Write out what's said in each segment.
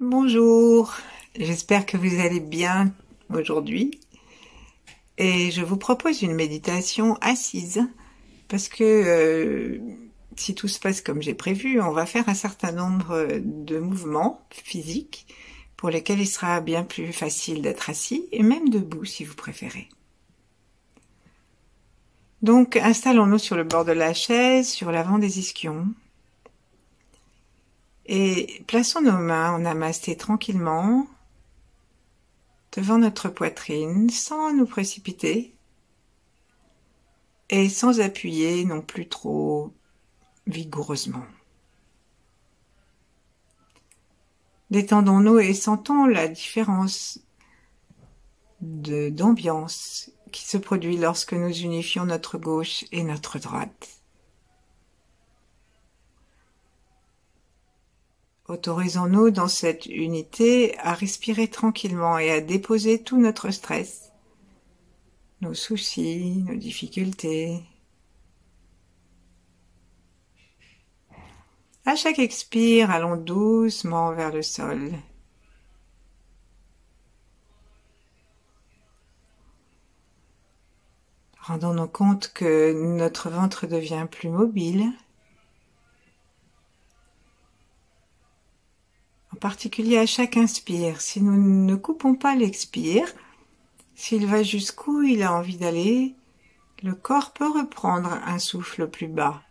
Bonjour, j'espère que vous allez bien aujourd'hui et je vous propose une méditation assise parce que si tout se passe comme j'ai prévu, on va faire un certain nombre de mouvements physiques pour lesquels il sera bien plus facile d'être assis et même debout si vous préférez. Donc installons-nous sur le bord de la chaise, sur l'avant des ischions et plaçons nos mains en namasté tranquillement devant notre poitrine, sans nous précipiter et sans appuyer non plus trop vigoureusement. Détendons-nous et sentons la différence d'ambiance qui se produit lorsque nous unifions notre gauche et notre droite. Autorisons-nous dans cette unité à respirer tranquillement et à déposer tout notre stress, nos soucis, nos difficultés. À chaque expire, allons doucement vers le sol. Rendons-nous compte que notre ventre devient plus mobile. En particulier à chaque inspire, si nous ne coupons pas l'expire, s'il va jusqu'où il a envie d'aller, le corps peut reprendre un souffle plus bas.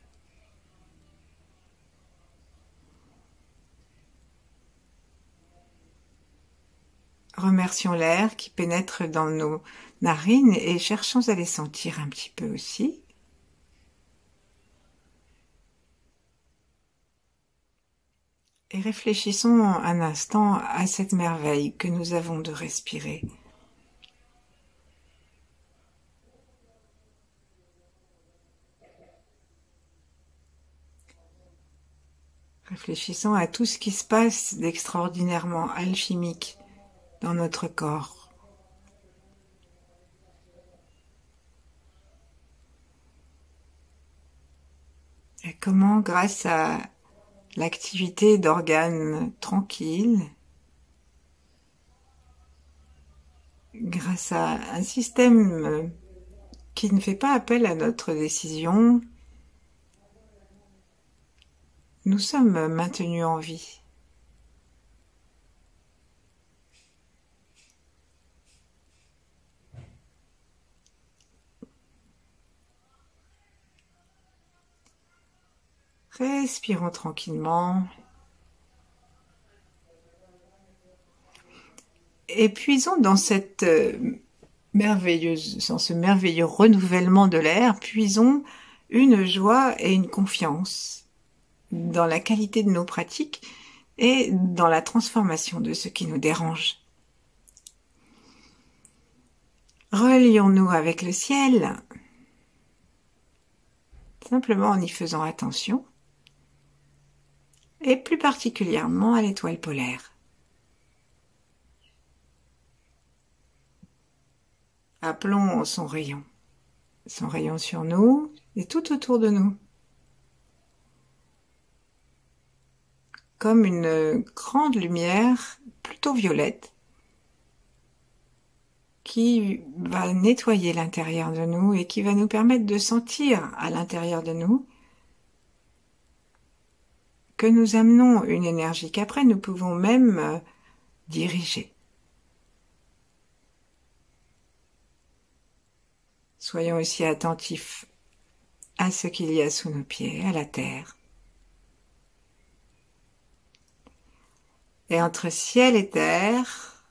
Remercions l'air qui pénètre dans nos narines et cherchons à les sentir un petit peu aussi. Et réfléchissons un instant à cette merveille que nous avons de respirer. Réfléchissons à tout ce qui se passe d'extraordinairement alchimique dans notre corps. Et comment, grâce à l'activité d'organes tranquilles, grâce à un système qui ne fait pas appel à notre décision, nous sommes maintenus en vie. Respirons tranquillement. Et puisons dans cette dans ce merveilleux renouvellement de l'air, puisons une joie et une confiance dans la qualité de nos pratiques et dans la transformation de ce qui nous dérange. Relions-nous avec le ciel, simplement en y faisant attention, et plus particulièrement à l'étoile polaire. Appelons son rayon sur nous et tout autour de nous, comme une grande lumière plutôt violette qui va nettoyer l'intérieur de nous et qui va nous permettre de sentir à l'intérieur de nous que nous amenons une énergie qu'après nous pouvons même diriger. Soyons aussi attentifs à ce qu'il y a sous nos pieds, à la terre. Et entre ciel et terre,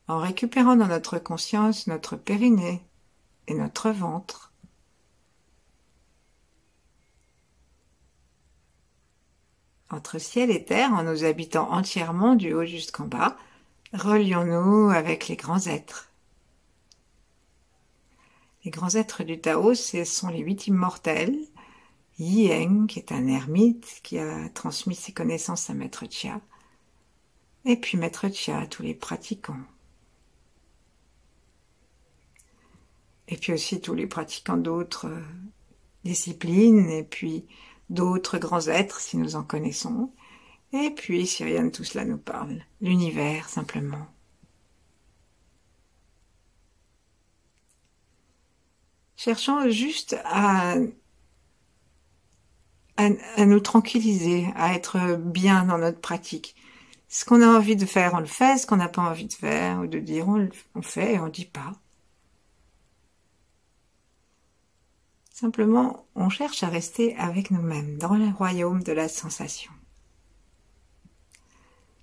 en récupérant dans notre conscience notre périnée et notre ventre, entre ciel et terre, en nous habitant entièrement du haut jusqu'en bas, relions-nous avec les grands êtres. Les grands êtres du Tao, ce sont les 8 immortels. Yi-Eng, qui est un ermite, qui a transmis ses connaissances à Maître Chia. Et puis Maître Chia, tous les pratiquants. Et puis aussi tous les pratiquants d'autres disciplines, et puis d'autres grands êtres, si nous en connaissons. Et puis, si rien de tout cela nous parle, l'univers simplement. Cherchons juste à nous tranquilliser, à être bien dans notre pratique. Ce qu'on a envie de faire, on le fait. Ce qu'on n'a pas envie de faire ou de dire, on fait et on ne dit pas. Simplement, on cherche à rester avec nous-mêmes, dans le royaume de la sensation.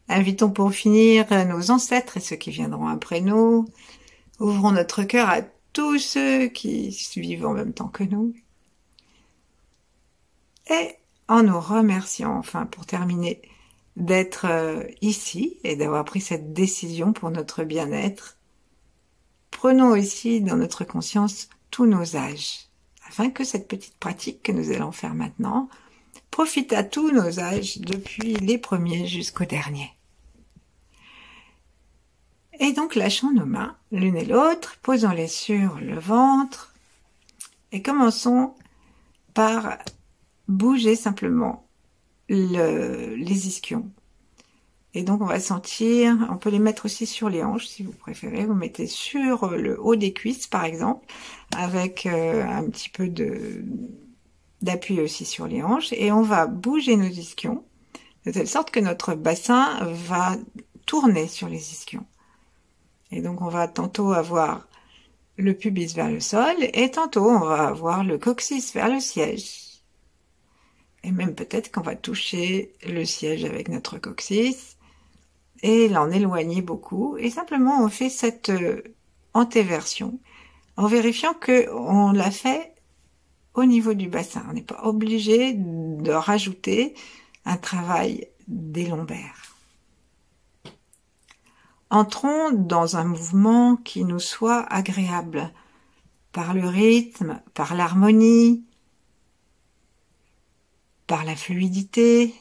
Invitons pour finir nos ancêtres et ceux qui viendront après nous. Ouvrons notre cœur à tous ceux qui vivent en même temps que nous. Et en nous remerciant, enfin pour terminer, d'être ici et d'avoir pris cette décision pour notre bien-être, prenons aussi dans notre conscience tous nos âges, afin que cette petite pratique que nous allons faire maintenant profite à tous nos âges, depuis les premiers jusqu'aux derniers. Et donc lâchons nos mains l'une et l'autre, posons-les sur le ventre et commençons par bouger simplement les ischions. Et donc on va sentir, on peut les mettre aussi sur les hanches si vous préférez, vous mettez sur le haut des cuisses par exemple, avec un petit peu d'appui aussi sur les hanches, et on va bouger nos ischions, de telle sorte que notre bassin va tourner sur les ischions. Et donc on va tantôt avoir le pubis vers le sol, et tantôt on va avoir le coccyx vers le siège. Et même peut-être qu'on va toucher le siège avec notre coccyx, et l'en éloigner beaucoup, et simplement on fait cette antéversion, en vérifiant que on l'a fait au niveau du bassin. On n'est pas obligé de rajouter un travail des lombaires. Entrons dans un mouvement qui nous soit agréable, par le rythme, par l'harmonie, par la fluidité,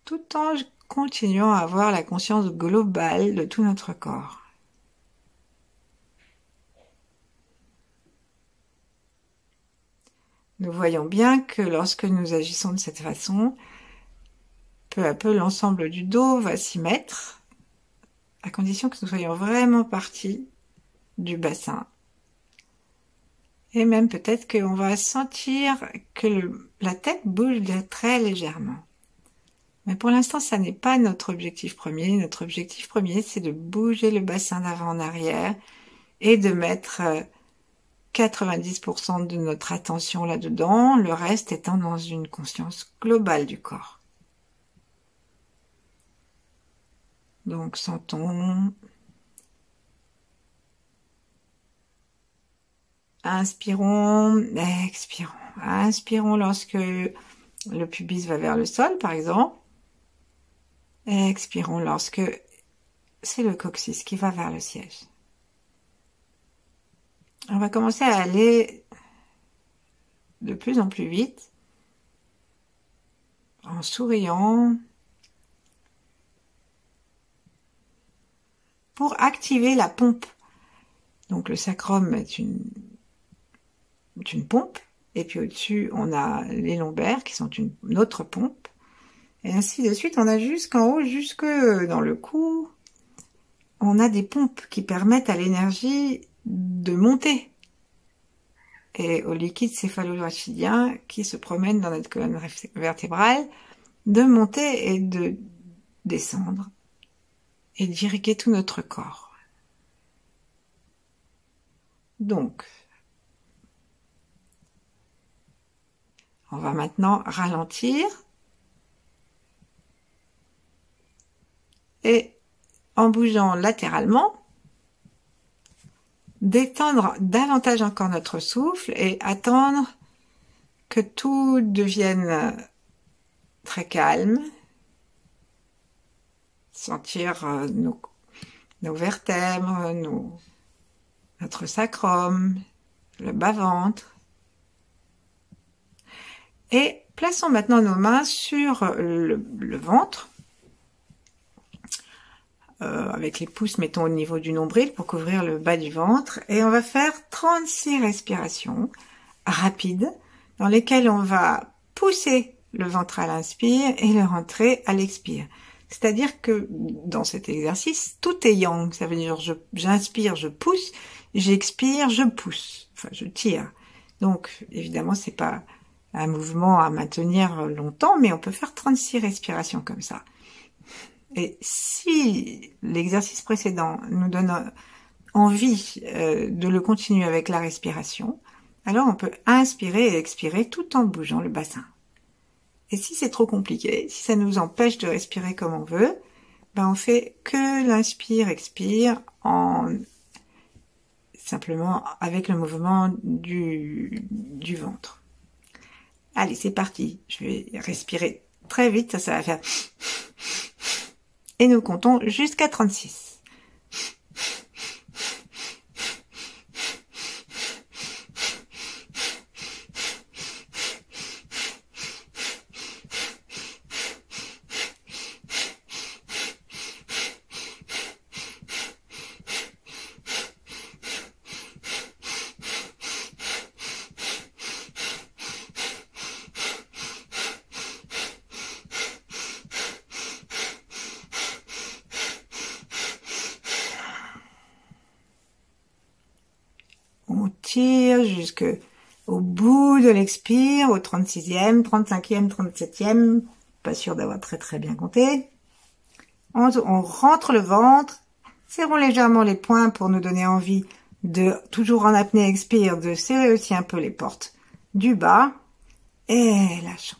tout en continuant à avoir la conscience globale de tout notre corps. Nous voyons bien que lorsque nous agissons de cette façon, peu à peu l'ensemble du dos va s'y mettre, à condition que nous soyons vraiment partis du bassin. Et même peut-être qu'on va sentir que la tête bouge très légèrement. Mais pour l'instant, ça n'est pas notre objectif premier. Notre objectif premier, c'est de bouger le bassin d'avant en arrière et de mettre 90% de notre attention là-dedans, le reste étant dans une conscience globale du corps. Donc, sentons, inspirons, expirons. Inspirons lorsque le pubis va vers le sol, par exemple. Expirons lorsque c'est le coccyx qui va vers le siège. On va commencer à aller de plus en plus vite, en souriant, pour activer la pompe. Donc le sacrum est une pompe, et puis au-dessus on a les lombaires qui sont une autre pompe, et ainsi de suite. On a jusqu'en haut, jusque dans le cou, on a des pompes qui permettent à l'énergie de monter, et au liquide céphalo-rachidien qui se promène dans notre colonne vertébrale, de monter et de descendre, et d'irriguer tout notre corps. Donc, on va maintenant ralentir et en bougeant latéralement, d'étendre davantage encore notre souffle et attendre que tout devienne très calme. Sentir nos vertèbres, notre sacrum, le bas-ventre. Et plaçons maintenant nos mains sur le ventre. Avec les pouces, mettons au niveau du nombril pour couvrir le bas du ventre. Et on va faire 36 respirations rapides dans lesquelles on va pousser le ventre à l'inspire et le rentrer à l'expire. C'est-à-dire que dans cet exercice, tout est yang. Ça veut dire j'inspire, je pousse, j'expire, je pousse. Enfin, je tire. Donc, évidemment, c'est pas un mouvement à maintenir longtemps, mais on peut faire 36 respirations comme ça. Et si l'exercice précédent nous donne envie de le continuer avec la respiration, alors on peut inspirer et expirer tout en bougeant le bassin. Et si c'est trop compliqué, si ça nous empêche de respirer comme on veut, ben on fait que l'inspire-expire simplement avec le mouvement du ventre. Allez, c'est parti. Je vais respirer très vite, ça va faire... Et nous comptons jusqu'à 36. On tire jusqu'au bout de l'expire, au 36e, 35e, 37e. Pas sûr d'avoir très bien compté. On rentre le ventre. Serrons légèrement les poings pour nous donner envie de, toujours en apnée expire, de serrer aussi un peu les portes du bas. Et lâchons.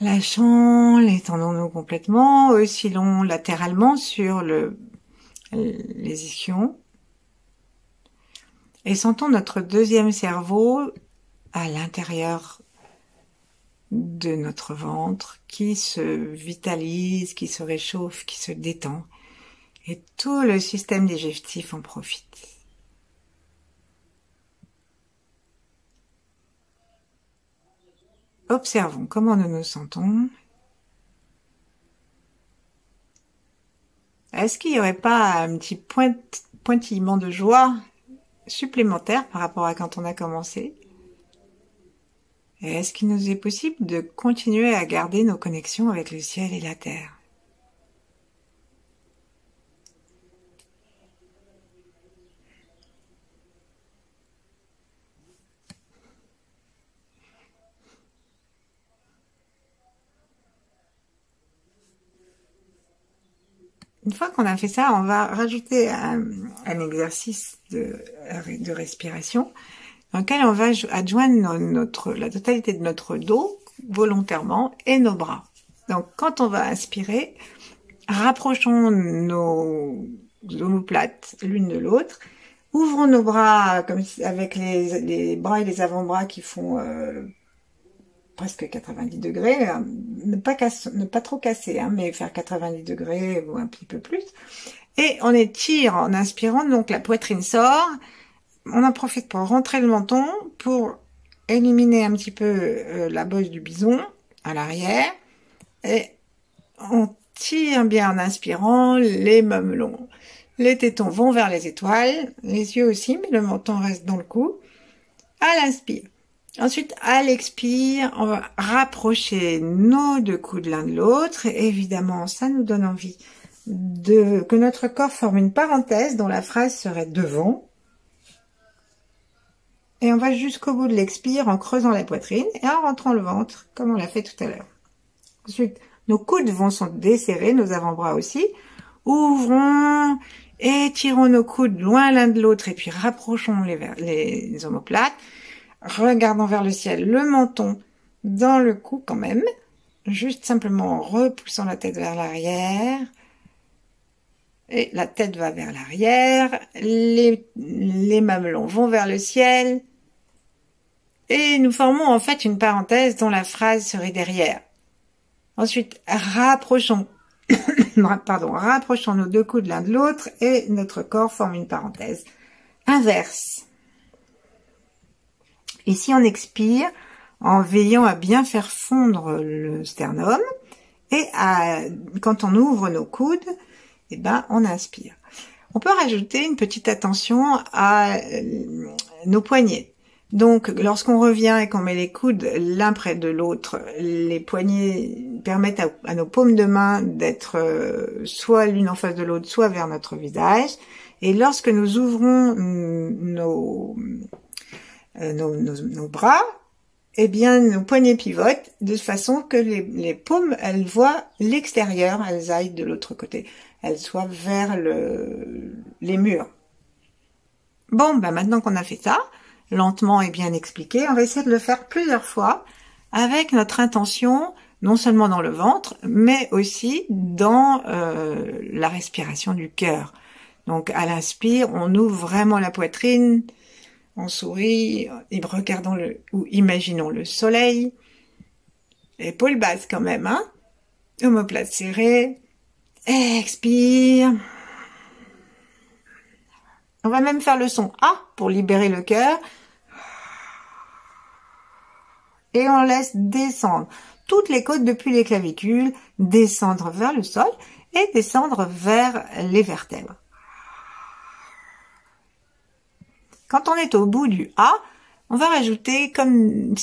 Lâchons, étendons-nous complètement, oscillons latéralement sur les ischions. Et sentons notre deuxième cerveau à l'intérieur de notre ventre qui se vitalise, qui se réchauffe, qui se détend. Et tout le système digestif en profite. Observons comment nous nous sentons. Est-ce qu'il n'y aurait pas un petit pointillement de joie supplémentaire par rapport à quand on a commencé? Et est-ce qu'il nous est possible de continuer à garder nos connexions avec le ciel et la terre? Une fois qu'on a fait ça, on va rajouter un exercice de respiration dans lequel on va adjoindre la totalité de notre dos volontairement et nos bras. Donc quand on va inspirer, rapprochons nos omoplates l'une de l'autre, ouvrons nos bras comme avec les bras et les avant-bras qui font presque 90 degrés, ne pas trop casser, hein, mais faire 90 degrés ou un petit peu plus. Et on étire en inspirant, donc la poitrine sort. On en profite pour rentrer le menton, pour éliminer un petit peu la bosse du bison à l'arrière. Et on tire bien en inspirant, les mamelons. Les tétons vont vers les étoiles, les yeux aussi, mais le menton reste dans le cou. À l'inspire. Ensuite, à l'expire, on va rapprocher nos deux coudes l'un de l'autre. Évidemment, ça nous donne envie que notre corps forme une parenthèse dont la phrase serait devant. Et on va jusqu'au bout de l'expire en creusant la poitrine et en rentrant le ventre, comme on l'a fait tout à l'heure. Ensuite, nos coudes vont se desserrer, nos avant-bras aussi. Ouvrons, étirons nos coudes loin l'un de l'autre et puis rapprochons les omoplates. Regardons vers le ciel, le menton dans le cou quand même, juste simplement en repoussant la tête vers l'arrière, et la tête va vers l'arrière, les mamelons vont vers le ciel, et nous formons en fait une parenthèse dont la phrase serait derrière. Ensuite, rapprochons nos deux coudes l'un de l'autre, et notre corps forme une parenthèse inverse. Ici, on expire en veillant à bien faire fondre le sternum et quand on ouvre nos coudes, eh ben, on inspire. On peut rajouter une petite attention à nos poignets. Donc, lorsqu'on revient et qu'on met les coudes l'un près de l'autre, les poignets permettent à nos paumes de main d'être soit l'une en face de l'autre, soit vers notre visage. Et lorsque nous ouvrons nos bras, eh bien, nos poignets pivotent de façon que les paumes, elles voient l'extérieur, elles aillent de l'autre côté. Elles soient vers les murs. Bon, ben maintenant qu'on a fait ça, lentement et bien expliqué, on va essayer de le faire plusieurs fois avec notre intention, non seulement dans le ventre, mais aussi dans la respiration du cœur. Donc à l'inspire, on ouvre vraiment la poitrine, on sourit, regardons ou imaginons le soleil, épaules basses quand même, hein, omoplate serrée, expire. On va même faire le son A pour libérer le cœur. Et on laisse descendre toutes les côtes depuis les clavicules, descendre vers le sol et descendre vers les vertèbres. Quand on est au bout du A, on va rajouter comme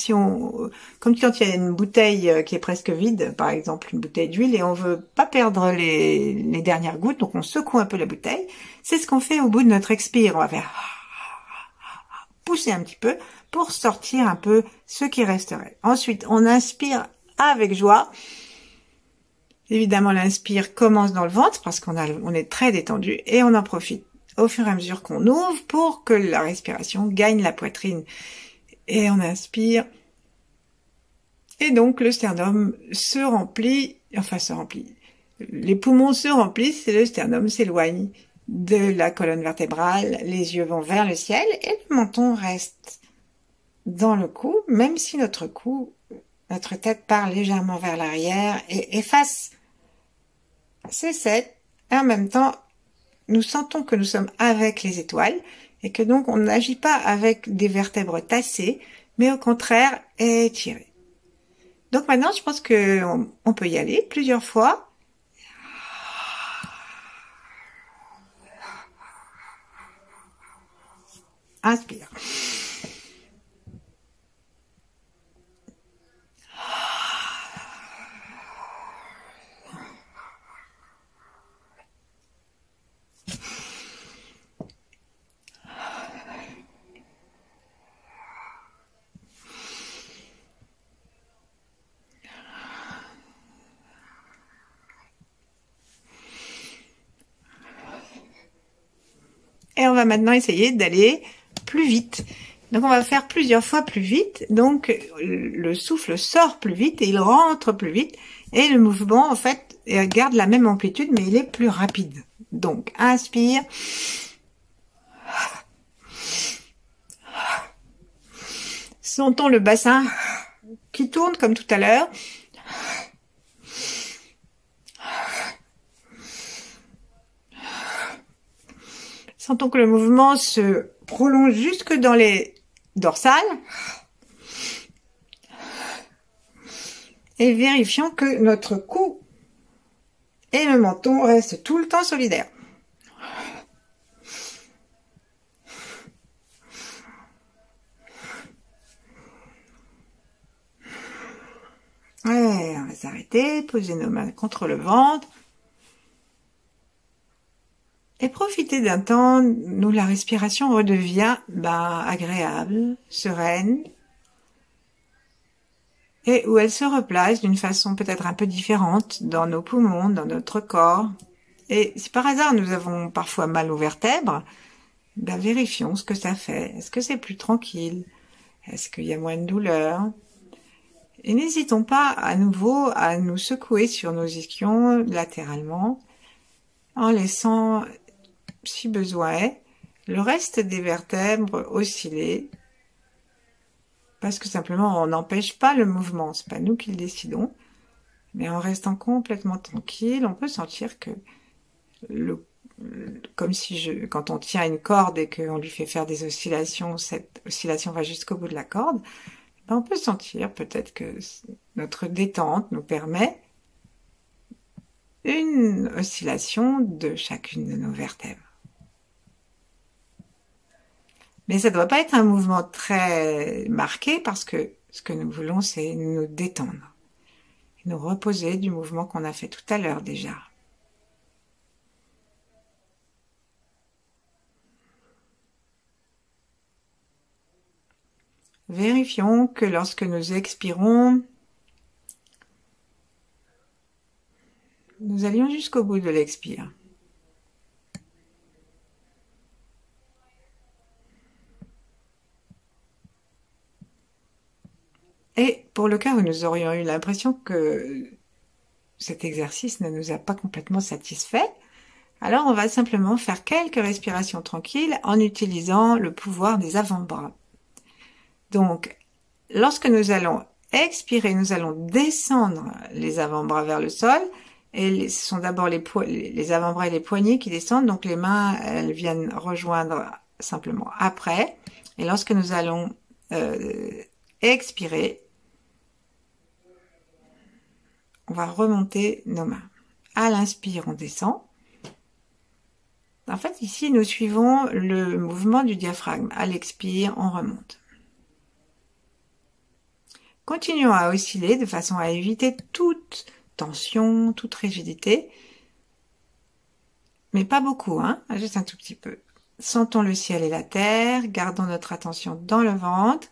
quand il y a une bouteille qui est presque vide, par exemple une bouteille d'huile, et on veut pas perdre les dernières gouttes, donc on secoue un peu la bouteille. C'est ce qu'on fait au bout de notre expire. On va faire pousser un petit peu pour sortir un peu ce qui resterait. Ensuite, on inspire avec joie. Évidemment, l'inspire commence dans le ventre parce on est très détendu et on en profite au fur et à mesure qu'on ouvre pour que la respiration gagne la poitrine. Et on inspire. Et donc, le sternum se remplit. Les poumons se remplissent et le sternum s'éloigne de la colonne vertébrale. Les yeux vont vers le ciel et le menton reste dans le cou, même si notre tête part légèrement vers l'arrière et efface ses sept. Et en même temps, nous sentons que nous sommes avec les étoiles et que donc on n'agit pas avec des vertèbres tassées, mais au contraire étirées. Donc maintenant, je pense que on peut y aller plusieurs fois. Inspire. Et on va maintenant essayer d'aller plus vite. Donc on va faire plusieurs fois plus vite. Donc le souffle sort plus vite et il rentre plus vite. Et le mouvement, en fait, garde la même amplitude, mais il est plus rapide. Donc inspire. Sentons le bassin qui tourne comme tout à l'heure. Sentons que le mouvement se prolonge jusque dans les dorsales. Et vérifions que notre cou et le menton restent tout le temps solidaires. Ouais, on va s'arrêter, poser nos mains contre le ventre. Et profiter d'un temps où la respiration redevient agréable, sereine, et où elle se replace d'une façon peut-être un peu différente dans nos poumons, dans notre corps. Et si par hasard nous avons parfois mal aux vertèbres, vérifions ce que ça fait. Est-ce que c'est plus tranquille? Est-ce qu'il y a moins de douleur? Et n'hésitons pas à nouveau à nous secouer sur nos ischions latéralement, en laissant, si besoin est, le reste des vertèbres osciller, parce que simplement on n'empêche pas le mouvement, c'est pas nous qui le décidons, mais en restant complètement tranquille, on peut sentir que comme si quand on tient une corde et qu'on lui fait faire des oscillations, cette oscillation va jusqu'au bout de la corde, on peut sentir peut-être que notre détente nous permet une oscillation de chacune de nos vertèbres. Mais ça ne doit pas être un mouvement très marqué parce que ce que nous voulons, c'est nous détendre, nous reposer du mouvement qu'on a fait tout à l'heure déjà. Vérifions que lorsque nous expirons, nous allions jusqu'au bout de l'expire. Et pour le cas où nous aurions eu l'impression que cet exercice ne nous a pas complètement satisfait, alors on va simplement faire quelques respirations tranquilles en utilisant le pouvoir des avant-bras. Donc, lorsque nous allons expirer, nous allons descendre les avant-bras vers le sol. Et ce sont d'abord les avant-bras et les poignets qui descendent. Donc les mains, elles viennent rejoindre simplement après. Et lorsque nous allons expirer, on va remonter nos mains. À l'inspire, on descend. En fait, ici, nous suivons le mouvement du diaphragme. À l'expire, on remonte. Continuons à osciller de façon à éviter toute tension, toute rigidité. Mais pas beaucoup, hein, juste un tout petit peu. Sentons le ciel et la terre, gardons notre attention dans le ventre,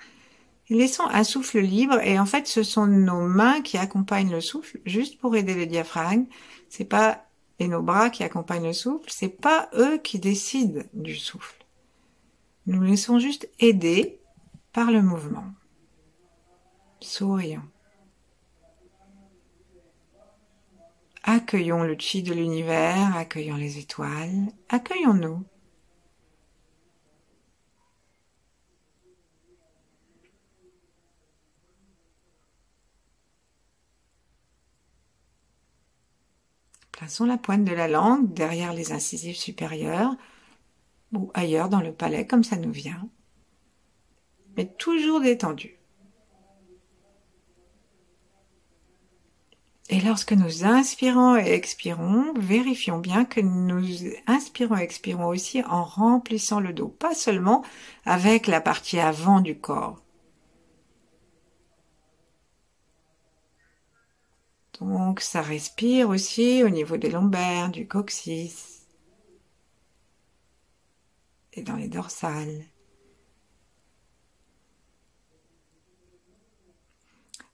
laissons un souffle libre et en fait ce sont nos mains qui accompagnent le souffle juste pour aider le diaphragme. C'est pas et nos bras qui accompagnent le souffle, c'est pas eux qui décident du souffle. Nous laissons juste aider par le mouvement. Sourions. Accueillons le chi de l'univers, accueillons les étoiles, accueillons-nous. Plaçons la pointe de la langue derrière les incisives supérieures ou ailleurs dans le palais comme ça nous vient, mais toujours détendu. Et lorsque nous inspirons et expirons, vérifions bien que nous inspirons et expirons aussi en remplissant le dos, pas seulement avec la partie avant du corps. Donc ça respire aussi au niveau des lombaires, du coccyx et dans les dorsales.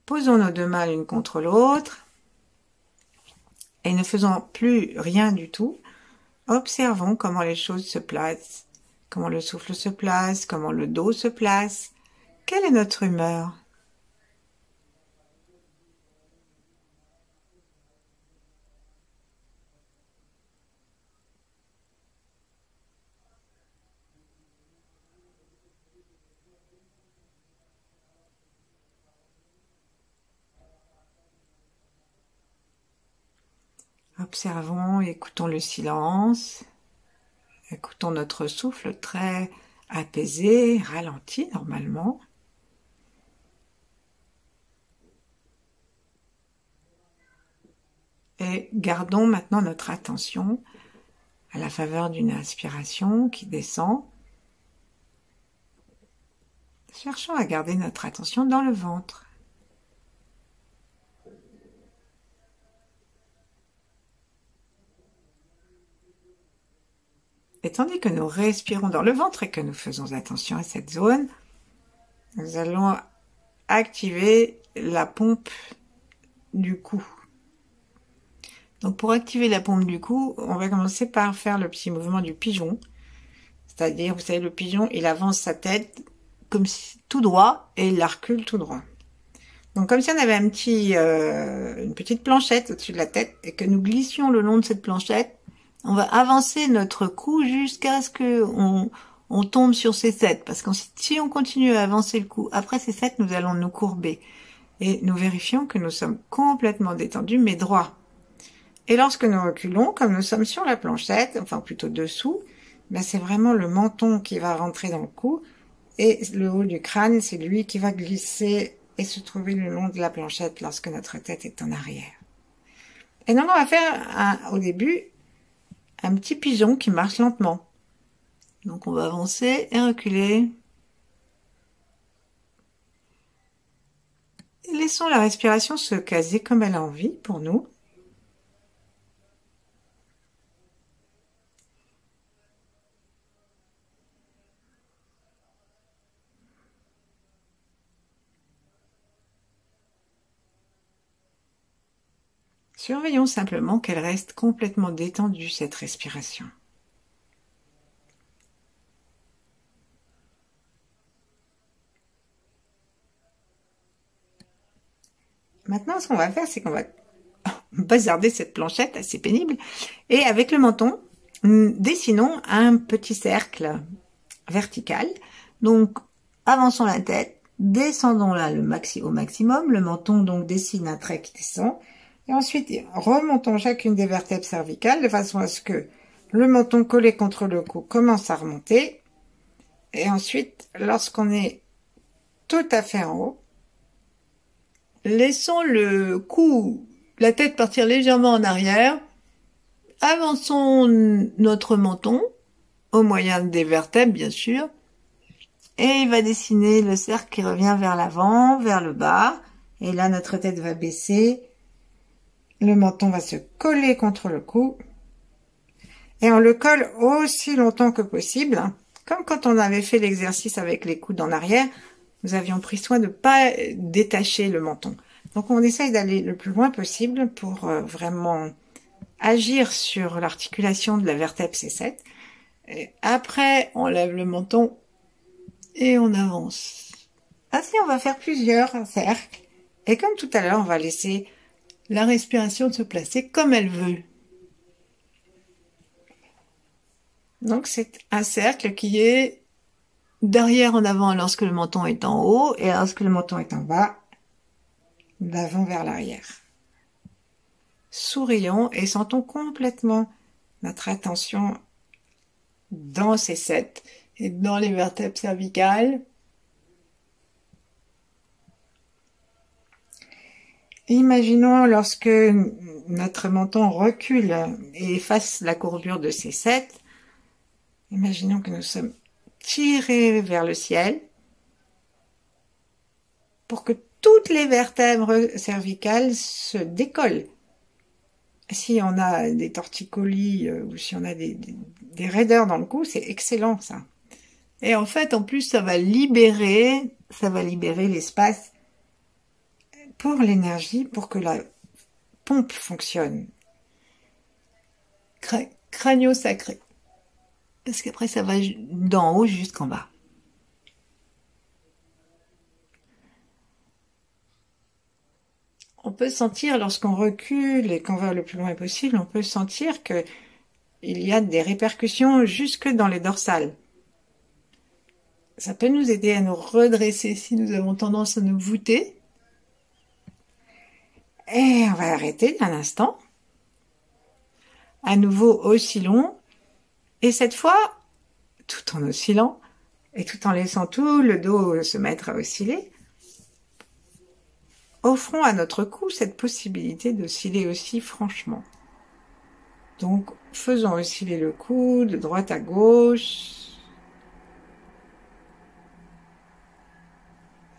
Posons nos deux mains l'une contre l'autre et ne faisons plus rien du tout. Observons comment les choses se placent, comment le souffle se place, comment le dos se place. Quelle est notre humeur ? Observons, écoutons le silence, écoutons notre souffle très apaisé, ralenti normalement. Et gardons maintenant notre attention à la faveur d'une inspiration qui descend. Cherchons à garder notre attention dans le ventre. Et tandis que nous respirons dans le ventre et que nous faisons attention à cette zone, nous allons activer la pompe du cou. Donc pour activer la pompe du cou, on va commencer par faire le petit mouvement du pigeon. C'est-à-dire, vous savez, le pigeon, il avance sa tête comme si, tout droit et il la recule tout droit. Donc comme si on avait une petite planchette au-dessus de la tête et que nous glissions le long de cette planchette, on va avancer notre cou jusqu'à ce que on tombe sur ces 7. Parce que si on continue à avancer le cou après ces 7, nous allons nous courber. Et nous vérifions que nous sommes complètement détendus, mais droits. Et lorsque nous reculons, comme nous sommes sur la planchette, enfin plutôt dessous, ben c'est vraiment le menton qui va rentrer dans le cou. Et le haut du crâne, c'est lui qui va glisser et se trouver le long de la planchette lorsque notre tête est en arrière. Et donc on va faire au début un petit pigeon qui marche lentement. Donc on va avancer et reculer. Et laissons la respiration se caser comme elle a envie pour nous. Surveillons simplement qu'elle reste complètement détendue, cette respiration. Maintenant, ce qu'on va faire, c'est qu'on va bazarder cette planchette assez pénible. Et avec le menton, dessinons un petit cercle vertical. Donc, avançons la tête, descendons là au maximum. Le menton, donc, dessine un trait qui descend. Et ensuite, remontons chacune des vertèbres cervicales de façon à ce que le menton collé contre le cou commence à remonter. Et ensuite, lorsqu'on est tout à fait en haut, laissons le cou, la tête partir légèrement en arrière. Avançons notre menton, au moyen des vertèbres, bien sûr. Et il va dessiner le cercle qui revient vers l'avant, vers le bas. Et là, notre tête va baisser. Le menton va se coller contre le cou. Et on le colle aussi longtemps que possible. Comme quand on avait fait l'exercice avec les coudes en arrière, nous avions pris soin de ne pas détacher le menton. Donc on essaye d'aller le plus loin possible pour vraiment agir sur l'articulation de la vertèbre C7. Et après, on lève le menton et on avance. Ainsi, on va faire plusieurs cercles. Et comme tout à l'heure, on va laisser la respiration se placer comme elle veut. Donc c'est un cercle qui est d'arrière en avant lorsque le menton est en haut et lorsque le menton est en bas, d'avant vers l'arrière. Sourions et sentons complètement notre attention dans ces sept et dans les vertèbres cervicales. Imaginons lorsque notre menton recule et efface la courbure de ces sept. Imaginons que nous sommes tirés vers le ciel pour que toutes les vertèbres cervicales se décollent. Si on a des torticolis ou si on a des raideurs dans le cou, c'est excellent ça. Et en fait, en plus, ça va libérer l'espace pour l'énergie, pour que la pompe fonctionne. Crânio-sacré. Parce qu'après, ça va d'en haut jusqu'en bas. On peut sentir, lorsqu'on recule et qu'on va le plus loin possible, on peut sentir que il y a des répercussions jusque dans les dorsales. Ça peut nous aider à nous redresser si nous avons tendance à nous voûter. Et on va arrêter d'un instant. À nouveau, oscillons. Et cette fois, tout en oscillant, et tout en laissant tout le dos se mettre à osciller, offrons à notre cou cette possibilité d'osciller aussi franchement. Donc, faisons osciller le cou de droite à gauche.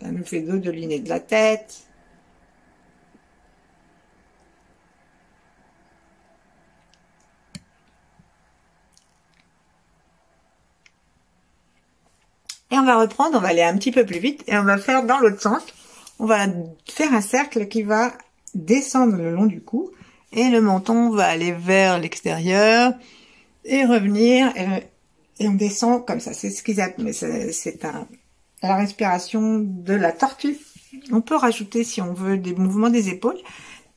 Ça nous fait dodeliner de la tête. Et on va reprendre, on va aller un petit peu plus vite et on va faire dans l'autre sens. On va faire un cercle qui va descendre le long du cou et le menton va aller vers l'extérieur et revenir et on descend comme ça. C'est ce qu'ils appellent, c'est la respiration de la tortue. On peut rajouter, si on veut, des mouvements des épaules,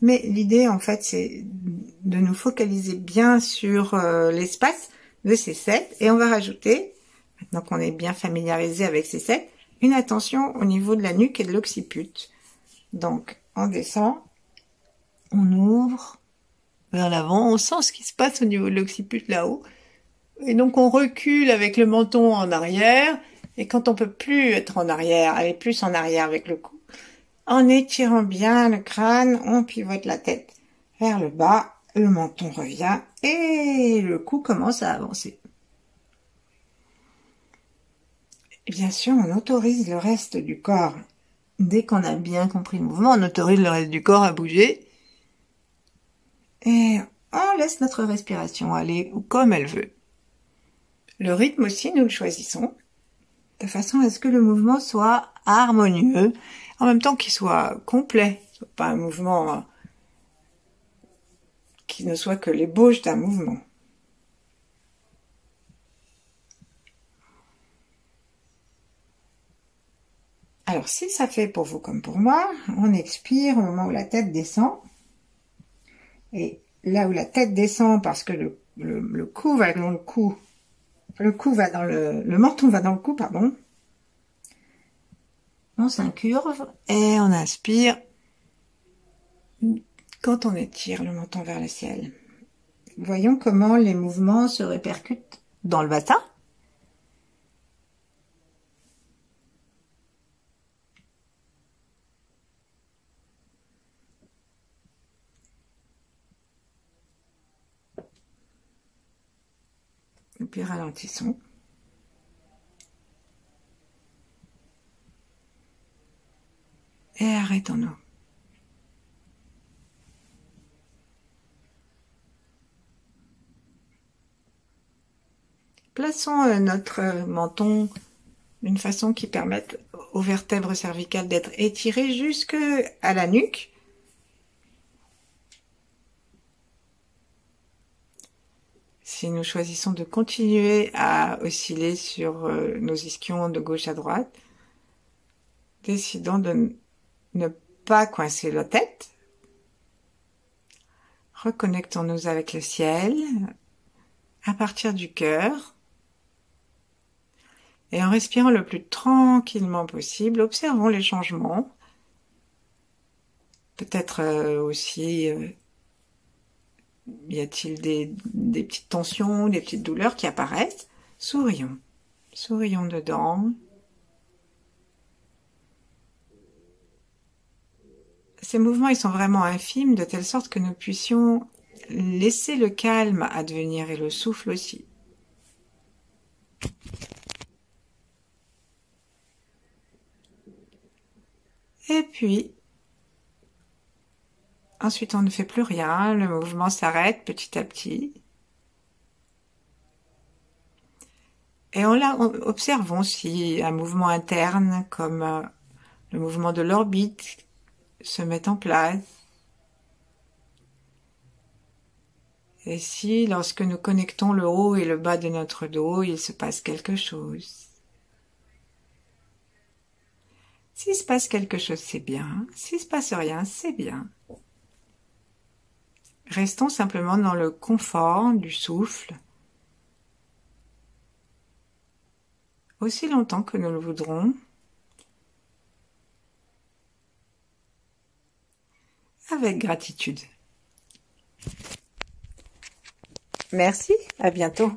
mais l'idée en fait c'est de nous focaliser bien sur l'espace de ces sept et on va rajouter, maintenant qu'on est bien familiarisé avec ces sept, une attention au niveau de la nuque et de l'occiput. Donc, on descend, on ouvre vers l'avant, on sent ce qui se passe au niveau de l'occiput là-haut. Et donc, on recule avec le menton en arrière. Et quand on peut plus être en arrière, aller plus en arrière avec le cou, en étirant bien le crâne, on pivote la tête vers le bas, le menton revient et le cou commence à avancer. Et bien sûr, on autorise le reste du corps. Dès qu'on a bien compris le mouvement, on autorise le reste du corps à bouger. Et on laisse notre respiration aller comme elle veut. Le rythme aussi, nous le choisissons, de façon à ce que le mouvement soit harmonieux, en même temps qu'il soit complet, pas un mouvement qui ne soit que l'ébauche d'un mouvement. Alors, si ça fait pour vous comme pour moi, on expire au moment où la tête descend. Et là où la tête descend, parce que le cou va dans le cou, le menton va dans le cou, pardon. On s'incurve et on inspire quand on étire le menton vers le ciel. Voyons comment les mouvements se répercutent dans le bassin. Et puis ralentissons. Et arrêtons-nous. Plaçons notre menton d'une façon qui permette aux vertèbres cervicales d'être étirées jusque à la nuque. Si nous choisissons de continuer à osciller sur nos ischions de gauche à droite, décidons de ne pas coincer la tête. Reconnectons-nous avec le ciel à partir du cœur. Et en respirant le plus tranquillement possible, observons les changements. Peut-être aussi, y a-t-il des petites tensions, des petites douleurs qui apparaissent? Sourions. Sourions dedans. Ces mouvements, ils sont vraiment infimes, de telle sorte que nous puissions laisser le calme advenir et le souffle aussi. Et puis, ensuite on ne fait plus rien, le mouvement s'arrête petit à petit. Et observons si un mouvement interne, comme le mouvement de l'orbite, se met en place. Et si, lorsque nous connectons le haut et le bas de notre dos, il se passe quelque chose. S'il se passe quelque chose, c'est bien. S'il se passe rien, c'est bien. Restons simplement dans le confort du souffle, aussi longtemps que nous le voudrons, avec gratitude. Merci, à bientôt.